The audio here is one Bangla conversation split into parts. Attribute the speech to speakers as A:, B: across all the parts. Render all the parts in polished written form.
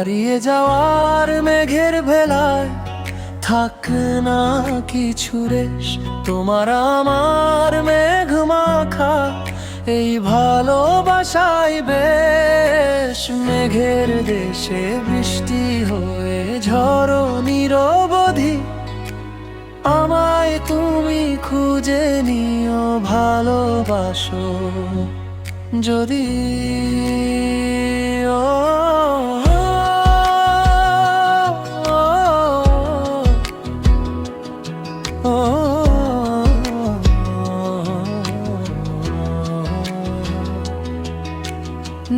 A: হারিয়ে যাওয়ার মেঘের ভেলায় থাক না কিছু রেশ, তোমার আমার মেঘ মাখা এই ভালোবাসাই বেশ। মেঘের দেশে বৃষ্টি হয়ে ঝড়ো নিরবধি, আমায় তুমি খুঁজে নিও ভালোবাসো যদি। ও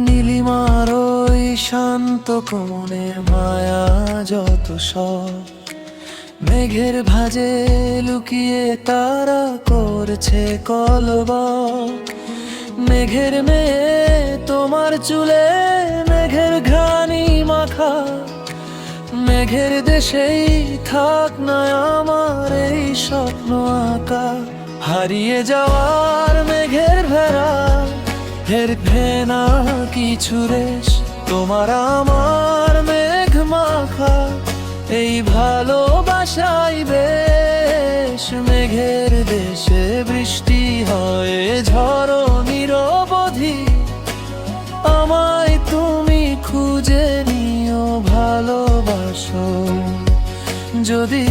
A: নীলিমার ওই শান্ত কোণে মায়া যত সব, মেঘের ভাঁজে লুকিয়ে তারা করছে কলবল। মেঘের মেয়ে তোমার চুলে মেঘের ঘ্রাণী মাখা, মেঘের দেশেই থাক না আমার এই স্বপ্ন আঁকা। হারিয়ে যাওয়ার মেঘের ভেড়া হের ফেনা কিছু রেশ, তোমার আমার মেঘ মাখা এই ভালোবাসাই বেশ। মেঘের দেশে বৃষ্টি হয় ঝড়ো নিরবধি, আমায় তুমি খুঁজে নিও ভালোবাসো যদি।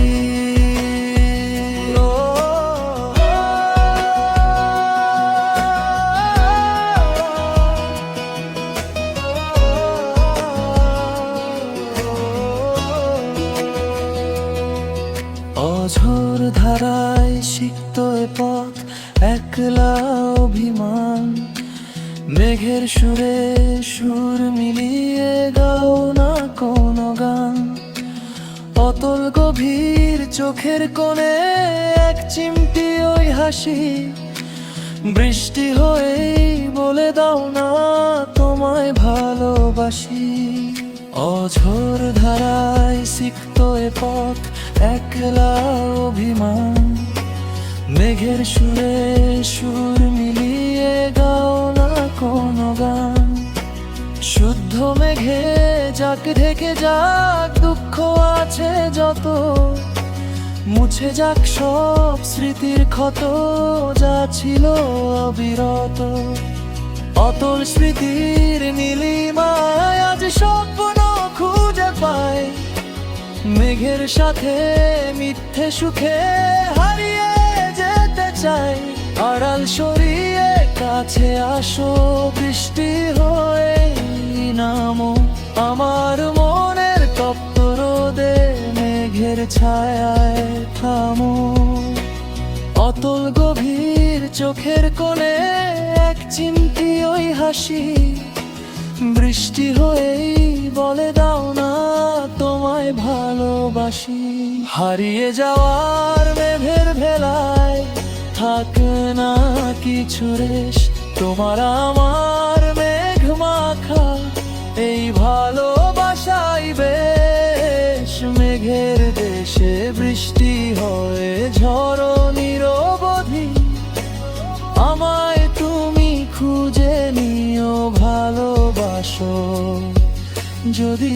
A: অঝোর ধারায় সিক্ত এ পথ একলা অভিমান, মেঘের সুরে সুর মিলিয়ে গাও না কোনো গান। অতল গভীর চোখের কোণে এক চিমটি ওই হাসি, বৃষ্টি হয়েই বলে দাও না তোমায় ভালোবাসি। অঝোর ধারায় সিক্ত এ পথ একলা অভিমান, মেঘের সুরে সুর মিলিয়ে গাও না কোনো গান। শুদ্ধ মেঘে যাক ঢেকে যাক দুঃখ আছে যত, মুছে যাক সব স্মৃতির ক্ষত যা ছিল অবিরত। অতল স্মৃতির নীলিমায় আজ স্বপ্ন খুঁজে পায়, মেঘের সাথে মিথ্যে সুখে হারিয়ে যেতে চাই। আড়াল সরিয়ে কাছে আসো, বৃষ্টি হয়ে নামো আমার মনের তপ্ত রোদে, মেঘের ছায়ায় থামো। অতল গভীর চোখের কোণে এক চিমটি ওই হাসি, বৃষ্টি হয়েই বলে দাও না তোমায় ভালোবাসি। হারিয়ে যাওয়ার মেঘের ভেলায় থাক না কিছু রেশ, তোমার আমার মেঘ মাখা এই ভালোবাসাই বেশ। মেঘের দেশে বৃষ্টি হয়ে ঝড়ো নিরবধি, আমায় তুমি খুঁজে নিও ভালোবাসো যদি।